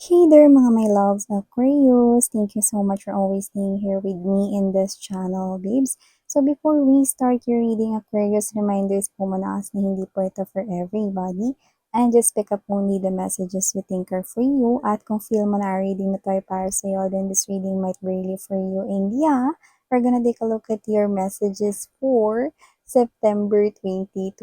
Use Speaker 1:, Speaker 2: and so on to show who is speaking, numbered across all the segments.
Speaker 1: Hey there mga my loves Aquarius! Thank you so much for always staying here with me in this channel, babes. So before we start your reading, Aquarius, reminders po muna na hindi po ito for everybody. And just pick up only the messages you think are for you. At kung feel mo na reading na tayo para sa'yo, then this reading might be really for you. And yeah, we're gonna take a look at your messages for September 2024.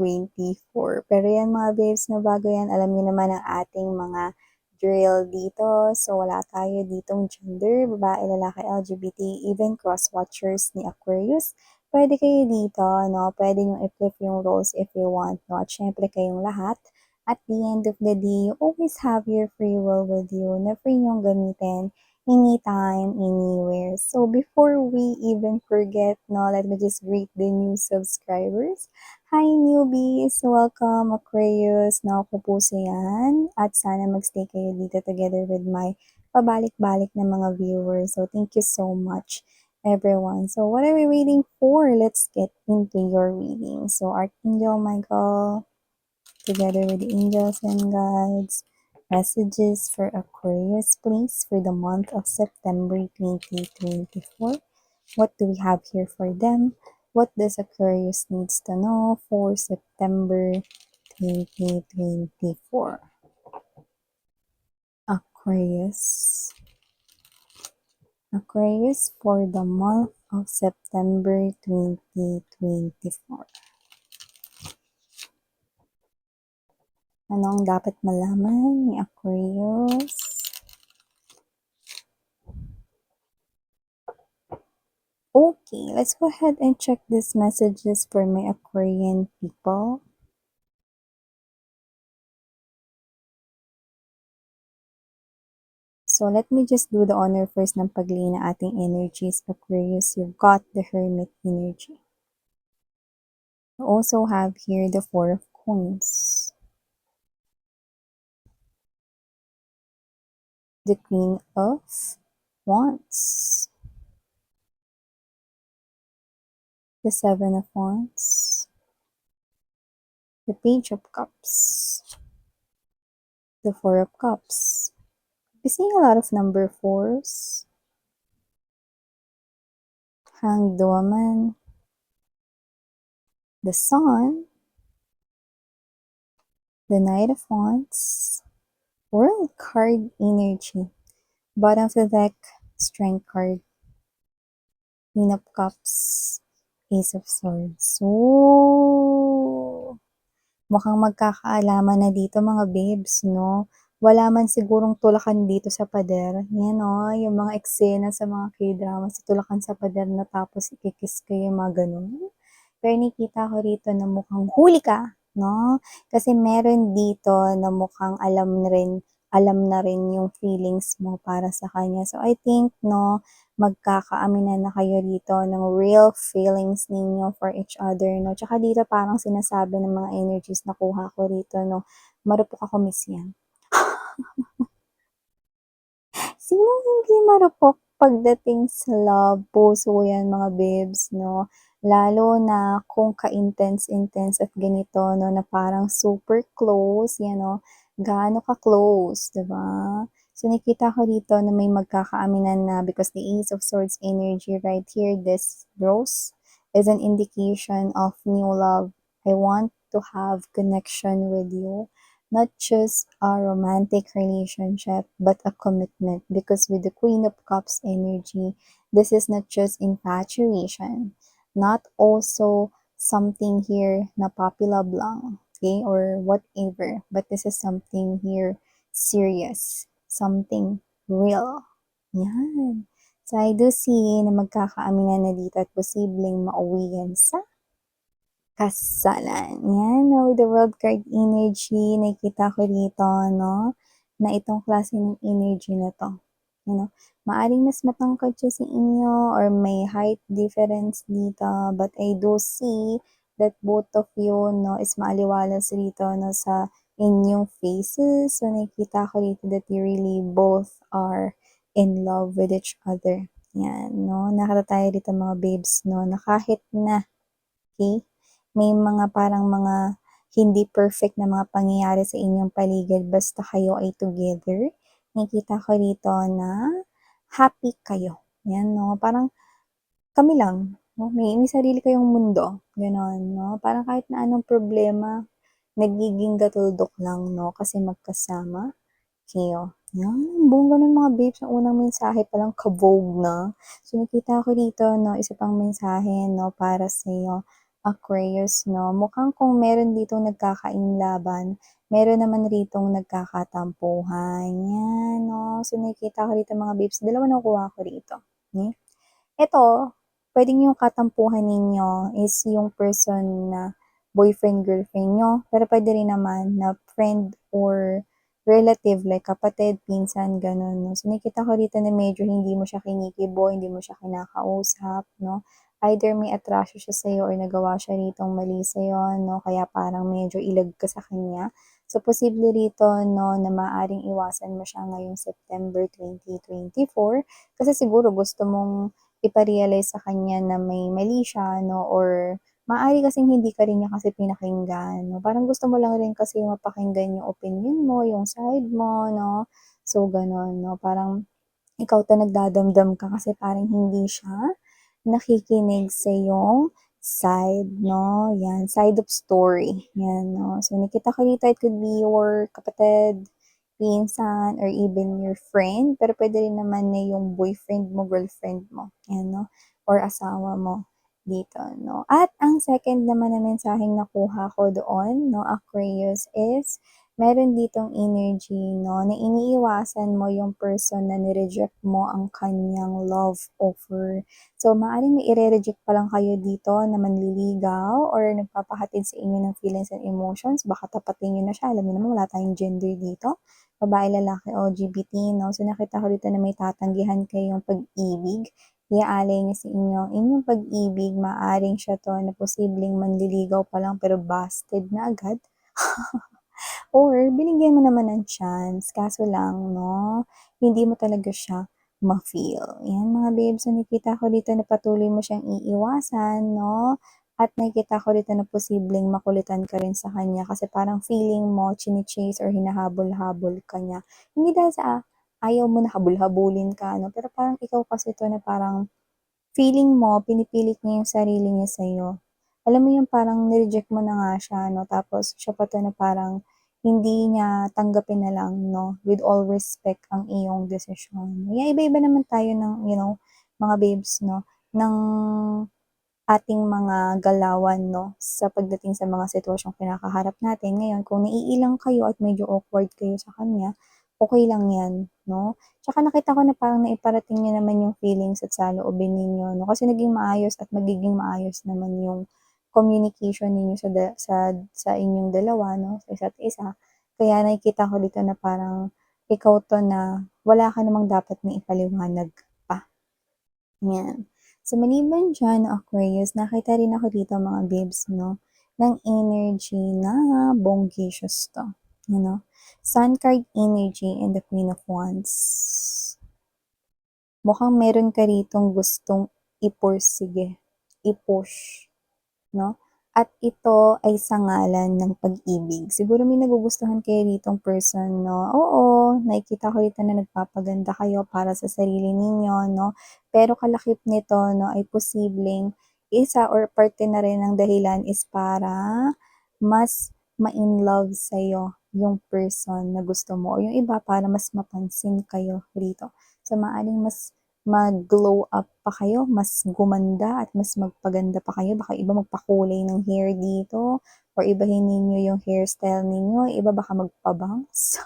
Speaker 1: Pero yan mga babes, na bago yan, alam niyo naman ang ating mga drill dito. So, wala tayo ditong gender, babae, lalaki, LGBT, even cross-watchers ni Aquarius. Pwede kayo dito, no? Pwede nyo i-flip yung roles if you want, no? At syempre kayong lahat, at the end of the day, you always have your free will with you na free nyong gamitin anytime, anywhere. So, before we even forget, no, let me just greet the new subscribers. Hi newbies! Welcome Aquarius! Nakakupuso yan at sana magstay kayo dito together with my pabalik-balik na mga viewers. So thank you so much everyone. So what are we waiting for? Let's get into your reading. So Archangel Michael together with the angels and guides. Messages for Aquarius please for the month of September 2024. What do we have here for them? What does Aquarius needs to know for September 2024? Aquarius. Aquarius for the month of September 2024. Anong dapat malaman ni Aquarius? Okay, let's go ahead and check these messages for my Aquarian people. So let me just do the honor first ng paglay na ating energies, Aquarius. You've got the Hermit energy. You also have here the Four of Coins, the Queen of Wands, the Seven of Wands, the Page of Cups, the Four of Cups. We're seeing a lot of number fours, Hanged Woman, the Sun, the Knight of Wands, World card energy, bottom of the deck, Strength card, Queen of Cups, Ace of Swords. So, mukhang magkakaalaman na dito mga babes, no? Wala man sigurong tulakan dito sa pader. Yan, no? Yung mga eksena sa mga K-drama, sa tulakan sa pader na tapos ikikiss kayo, mga ganun. Pero nakita ko rito na mukhang huli ka, no? Kasi meron dito na mukhang alam na rin yung feelings mo para sa kanya. So, I think, no, magkakaaminan na kayo dito ng real feelings ninyo for each other, no? Tsaka dito parang sinasabi ng mga energies na kuha ko rito, no? Marupok ako, miss yan. Sino hindi marupok pagdating sa love? Puso yan, mga babes, no? Lalo na kung ka-intense at ganito, no? Na parang super close, yan, no? Gaano ka-close, diba? So, nakita ko dito na may magkakaaminan na because the Ace of Swords energy right here, this rose, is an indication of new love. I want to have connection with you. Not just a romantic relationship, but a commitment. Because with the Queen of Cups energy, this is not just infatuation, not also something here na puppy love lang, okay, or whatever, but this is something here serious, something real. Yan. So I do see na magkakaaminan na dito at posibleng mauwi yan sa kasalan. Yan, no, with the world card energy, nakikita ko dito, no, na itong klase ng energy na to. You know, maaring mas matangkad siya sa inyo or may height difference dito, but I do see that both of you, no, is maaliwalas rito, no, sa inyong faces. So, nakikita ko dito that you really both are in love with each other. Yan, no, nakita tayo dito mga babes, no, na kahit na, okay, may mga parang mga hindi perfect na mga pangyayari sa inyong paligid basta kayo ay together. nakikita ko dito na happy kayo. Yan, no? Parang kami lang, no? May sarili kayong mundo, gano'n, no? Parang kahit na anong problema, nagiging gatuldok lang, no? Kasi magkasama kayo. Yan, buong ganun mga babes, ang unang mensahe palang kabog na. So, nakita ko dito, no, isa pang mensahe, no, para sa iyo, Aquarius, no. Mukhang kung meron ditong nagkakainlaban, meron naman ritong nagkakatampuhan. Yan, no. So, nakita ko dito mga babes, dalawa na kuha ko rito. Okay? Ito, puwedeng yung katampuhan ninyo is yung person na boyfriend, girlfriend niyo, pero puwede rin naman na friend or relative like kapatid, pinsan, gano'n 'no. So, nakita ko dito na medyo hindi mo siya kinikibo, hindi mo siya kinakausap 'no. Either may atrasyo siya sa'yo or nagawa siya ritong mali sa'yo 'no, kaya parang medyo ilag ka sa kanya. So, posible rito 'no na maaaring iwasan mo siya ngayong September 2024 kasi siguro gusto mong ipa-realize sa kanya na may mali siya 'no or maaari kasing hindi ka rin niya kasi pinakinggan 'no, parang gusto mo lang rin kasi mapakinggan yung opinyon mo, yung side mo 'no. So gano'n 'no, parang ikaw 'to nagdadamdam ka kasi parang hindi siya nakikinig sa iyong side 'no, 'yan, side of story, 'yan 'no. So nakita ko dito it could be your kapatid, pinsan, or even your friend, pero puwede rin naman na yung boyfriend mo, girlfriend mo, 'yan 'no, or asawa mo dito 'no. At ang second naman na mensaheng nakuha ko doon 'no, Aquarius, is meron ditong energy 'no, na iniiwasan mo yung person na ni-reject mo ang kanyang love offer. So, maaaring may ire-reject pa lang kayo dito na manliligaw or nagpapahatid sa inyo ng feelings and emotions, baka tapatin niyo na siya, alam niyo naman wala tayong gender dito, babae, lalaki, LGBT 'no. So, nakita ko dito na may tatanggihan kayong pag-ibig, iaalay niya sa inyo ang inyong pag-ibig, maaaring siya 'to na posibleng manliligaw pa lang pero busted na agad. Or binigyan mo naman ng chance kaso lang 'no, hindi mo talaga siya ma-feel. 'Yan mga babes, so nakikita ko dito na patuloy mo siyang iiwasan 'no, at nakikita ko dito na posibleng makulitan ka rin sa kanya kasi parang feeling mo chine-chase or hinahabol-habol ka niya. Hindi dahil sa ayaw mo na habul-habulin ka 'no, pero parang ikaw kasi 'to na parang feeling mo pinipilit niya yung sarili niya sa'yo. Alam mo yung parang ni-reject mo na nga siya 'no, tapos siya pa 'to na parang hindi niya tanggapin na lang 'no, with all respect ang iyong desisyon. Kaya iba-iba naman tayo ng mga babes 'no, ng ating mga galawan 'no, sa pagdating sa mga sitwasyong kinakaharap natin. Ngayon kung naiilang kayo at medyo awkward kayo sa kanya, okey lang 'yan 'no. Tsaka nakita ko na parang naiparating niyo naman yung feelings at saloobin ninyo 'no, kasi naging maayos at magiging maayos naman yung communication ninyo sa inyong dalawa 'no, sa isa't isa. Kaya nakikita ko dito na parang ikaw 'to na wala ka namang dapat na ipaliwanag pa. 'Yan. So, maliban diyan, Aquarius, nakita rin ako dito mga babes 'no, ng energy na bonggacious 'to, Sun card energy and the Queen of Wands. Mukhang meron ka ritong gustong ipursige, i-push. 'No? At ito ay sa ngalan ng pag-ibig. Siguro may nagugustuhan kayo ditong person 'no, oo, nakikita ko dito na nagpapaganda kayo para sa sarili ninyo 'no, pero kalakip nito 'no ay posibleng isa or parte na rin ng dahilan is para mas ma-inlove sa'yo yung person na gusto mo o yung iba para mas mapansin kayo rito. So, maaaring mas mag-glow up pa kayo, mas gumanda at mas magpaganda pa kayo. Baka iba magpakulay ng hair dito or ibahin ninyo yung hairstyle ninyo, iba baka magpa-bangs.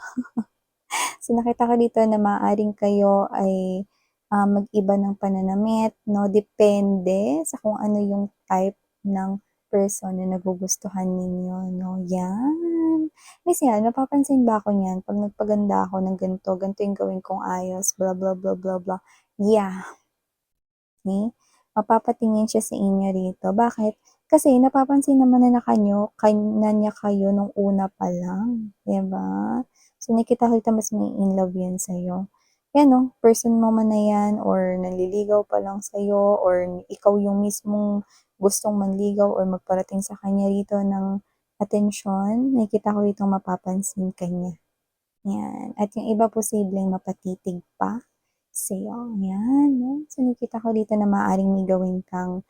Speaker 1: So, nakita ko dito na maaaring kayo ay, mag-iba ng pananamit 'no, depende sa kung ano yung type ng person na nagugustuhan ninyo 'no, 'yan. Miss yan, napapansin ba ako niyan 'pag nagpaganda ako ng ganito, ganito yung gawin kong ayos, blah, blah, blah, blah, blah. Yeah, okey. Mapapatingin siya sa inyo rito, bakit? Kasi napapansin naman na na niya kayo nung una pa lang, 'di ba? So, nakita ko dito mas mai-inlove yan sa'yo. Yan 'no, person mo man na yan or nanliligaw pa lang sa'yo or ikaw yung mismong gustong manligaw or magparating sa kanya rito ng atensyon, nakikita ko ditong mapapansin ka niya. Yan. At yung iba posibleng mapatitig pa sa'yo. Yan, 'no. So, nakita ko dito na maaaring may gawin kang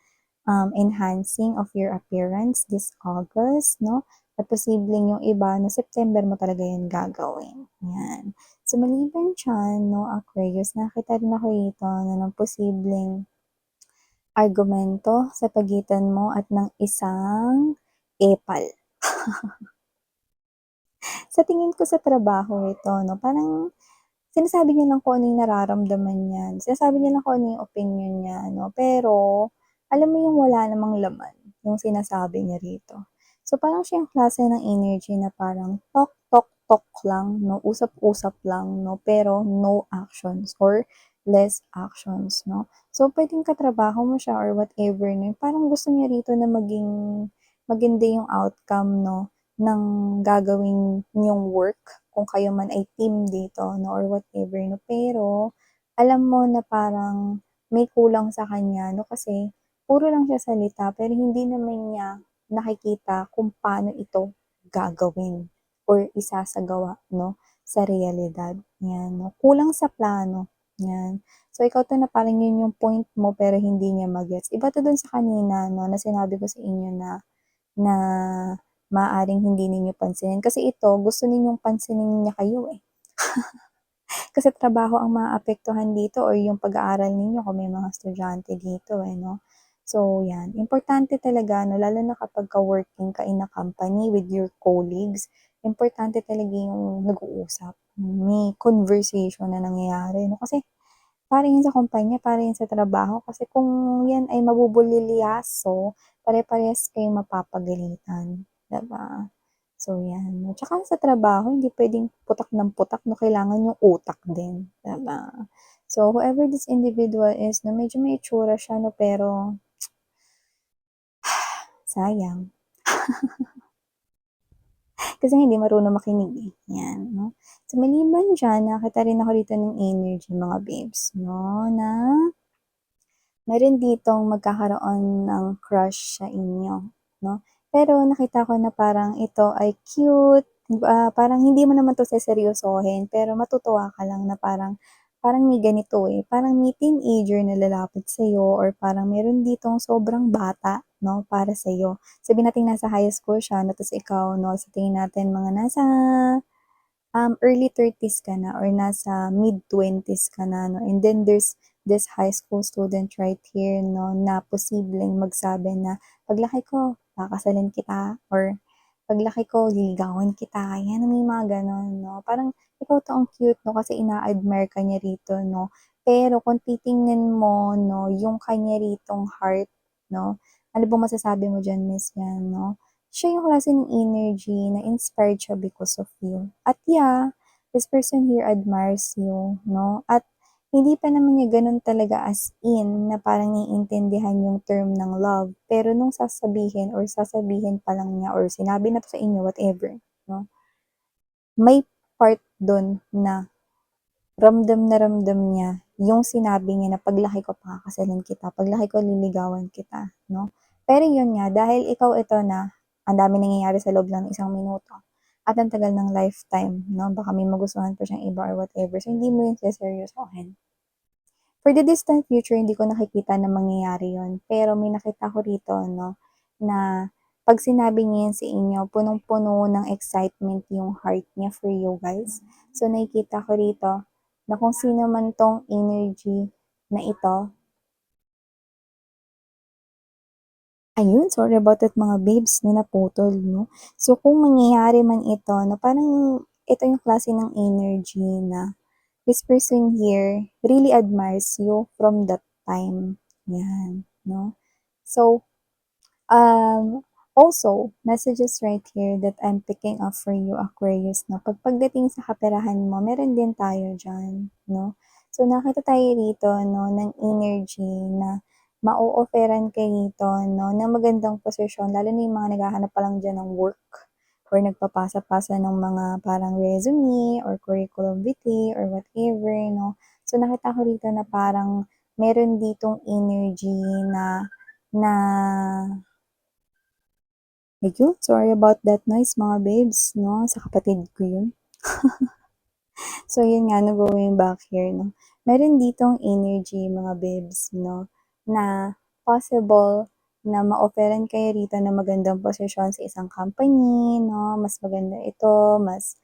Speaker 1: enhancing of your appearance this August, 'no? At posibleng yung iba na September mo talaga yun gagawin, yan. So, maliban diyan 'no, Aquarius, nakita rin ako dito na ng posibleng argumento sa pagitan mo at ng isang epal. Sa tingin ko sa trabaho ito 'no, parang sinasabi niya lang kung ano yung nararamdaman niya, sinasabi niya lang kung ano yung opinyon niya 'no, pero alam mo yung wala namang laman yung sinasabi niya rito. So, parang siya yung klase ng energy na parang talk, talk, talk lang 'no, usap-usap lang 'no, pero no actions or less actions 'no. So, puwedeng katrabaho mo siya or whatever 'no, parang gusto niya rito na maganda yung outcome 'no, ng gagawin niyong work kung kayo man ay team dito 'no or whatever 'no. Pero alam mo na parang may kulang sa kanya 'no, kasi puro lang siya salita pero hindi naman niya nakikita kung paano ito gagawin or isasagawa 'no, sa realidad, 'yan 'no. Kulang sa plano, 'yan. So, ikaw 'to na parang yun yung point mo pero hindi niya ma-gets. Iba 'to dun sa kanina 'no, na sinabi ko sa inyo na na maaaring hindi ninyo pansinin. Kasi ito, gusto ninyong pansinin niya kayo eh. Kasi trabaho ang maapektuhan dito or yung pag-aaral ninyo kung may mga estudyante dito eh, no? So, yan. Importante talaga, no, lalo na kapag ka-working ka in a company with your colleagues, importante talaga yung nag-uusap. May conversation na nangyayari, no? Kasi para yan sa kumpanya, para yan sa trabaho. Kasi kung yan ay mabubulilyaso, pare-parehas kayong mapapagalitan, 'di ba? So yan, 'no. Tsaka sa trabaho hindi puwedeng putak ng putak 'no, kailangan yung utak din, 'di ba? So whoever this individual is 'no, medyo may itsura siya 'no, pero sayang. Kasi hindi marunong makinig, eh, 'yan 'no. So maliban diyan, nakita rin ako dito ng energy mga babes 'no, na meron ditong magkakaroon ng crush sa inyo, 'no? Pero nakita ko na parang ito ay cute, parang hindi mo naman 'to seseryosohin, pero matutuwa ka lang na parang parang may ganito, eh, parang may teenager na lalapit sa'yo or parang meron ditong sobrang bata, 'no, para sa'yo. Sabihin nating nasa high school siya 'no, ta's ikaw 'no, sa tingin natin mga nasa early 30s ka na or nasa mid-20s ka na 'no, and then there's this high school student right here 'no, na posibleng magsabi na, "Paglaki ko kakasalin kita," or "Paglaki ko liligawan kita." Yan, may mga gano'n 'no. Parang ikaw 'to ang cute 'no, kasi ina-admire ka niya rito 'no. Pero kung titingnan mo 'no, yung kanya ritong heart 'no, ano bang masasabi mo diyan, Miss, yan 'no? Siya yung klase ng energy na inspired siya because of you. At yeah, this person here admires you, 'no? At hindi pa naman niya gano'n talaga as in na parang naiintindihan yung term ng love, pero nung sasabihin pa lang niya or sinabi na 'to sa inyo, whatever, 'no, may part dun na ramdam niya yung sinabi niya na paglaki ko pakakasalan kita, paglaki ko liligawan kita, 'no. Pero yun nga, dahil ikaw ito na ang daming nangyayari sa loob lang ng isang minuto at ang tagal ng lifetime, 'no, baka may magustuhan pa siyang iba or whatever, so hindi mo yun seseryosohin. For the distant future, hindi ko nakikita na mangyayari yun, pero may nakita ko rito 'no, na 'pag sinabi niya yan sa inyo, punong-puno ng excitement yung heart niya for you guys. So, nakikita ko rito na kung sino man 'tong energy na ito, ayun, sorry about that mga babes na naputol 'no. So, kung mangyayari man ito na parang ito yung klase ng energy na this person here really admires you from that time, 'yan 'no. So, also, messages right here that I'm picking up for you, Aquarius, no? Pagdating sa kaperahan mo, meron din tayo dyan, no? So, nakita tayo rito, no, ng energy na ma-o-offeran ka rito, no, ng magandang posisyon, lalo na yung mga naghahanap pa lang dyan ng work or nagpapasa-pasa ng mga parang resume or curriculum vitae or whatever, no? So, nakita ko rito na parang meron ditong energy na na ayun, sorry about that noise mga babes 'no, sa kapatid ko yun. So, yun nga, no, going back here, no, meron ditong energy, mga bebs, no, na possible na ma-offeran kayo rito na magandang posisyon sa isang company, no, mas maganda ito, mas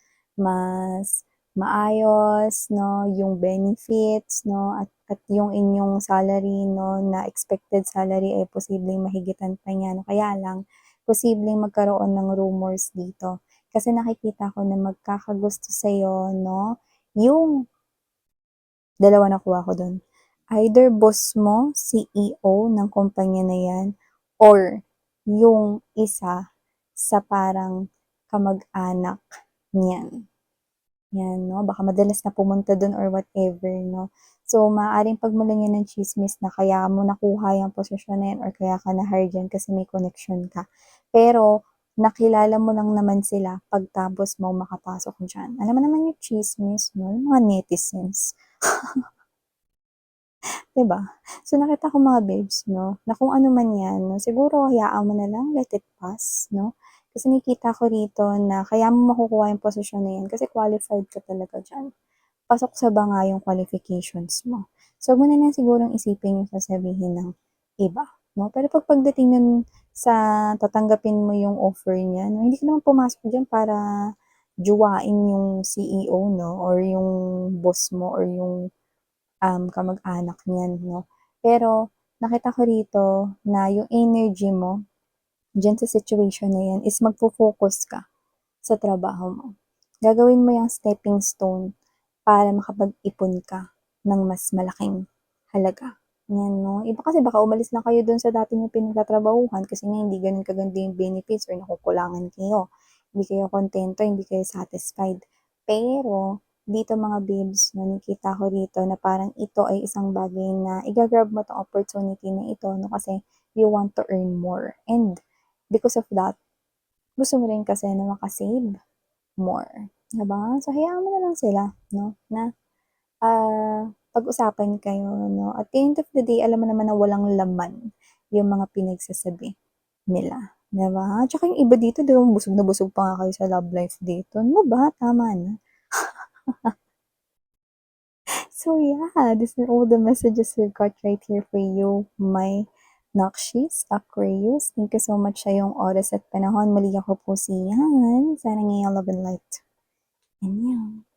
Speaker 1: maayos, no, yung benefits, no, at yung inyong salary, no, na expected salary ay posibleng mahigitan pa niya, no, kaya lang, posibleng magkaroon ng rumors dito. Kasi nakikita ko na magkakagusto sa'yo, no, yung dalawa nakuha ko dun. Either boss mo, CEO ng kumpanya na yan, or yung isa sa parang kamag-anak niyan. Yan, no? Baka madalas na pumunta dun or whatever, no? So, maaaring pagmulan yan ng chismis na kaya mo nakuha yung posisyon na yan or kaya ka na-hire dyan kasi may connection ka. Pero, nakilala mo lang naman sila pagtapos mo makapasok dyan. Alam mo naman yung chismis, no? Yung mga netizens. 'Di ba? So, nakita ko mga babes, 'no, na kung ano man 'yan, 'no, siguro hayaan mo na lang, let it pass, 'no? Kasi nakikita ko rito na kaya mo makukuha yung posisyon na 'yan kasi qualified ka talaga diyan. Pasok sa banga yung qualifications mo. So, wag mo na lang sigurong isipin yung sasabihin ng iba, 'no? Pero pagdating nun sa tatanggapin mo yung offer niya, 'no, hindi ka naman pumasok diyan para juwain yung CEO, 'no, or yung boss mo or yung kamag-anak niyan, 'no. Pero nakita ko rito na yung energy mo diyan sa situation na 'yan is magfo-focus ka sa trabaho mo. Gagawin mo yung stepping stone para makapag-ipon ka ng mas malaking halaga, 'yan, 'no. Iba kasi baka umalis na kayo dun sa dati niyong pinagtatrabahuhan kasi nga hindi gano'n kaganda yung benefits or nakukulangan kayo, hindi kayo kontento, hindi kayo satisfied. Pero dito mga babes 'no, nakita ko rito na parang ito ay isang bagay na iga-grab mo 'tong opportunity na ito 'no, kasi you want to earn more and because of that, gusto mo rin kasi na maka-save more, 'di ba? So, hayaan mo na lang sila 'no, na pag-usapan kayo 'no, at the end of the day alam mo naman na walang laman yung mga pinagsasabi nila, 'di ba? Tsaka yung iba dito 'di ba busog na busog pa nga kayo sa love life dito, ano ba, tama na. So yeah, these are all the messages we've got right here for you, my Nakshis, Aquarius. Thank you so much sa iyong oras at panahon. Muli ako po si Yan. Sana ngayong love and light. Annyeong.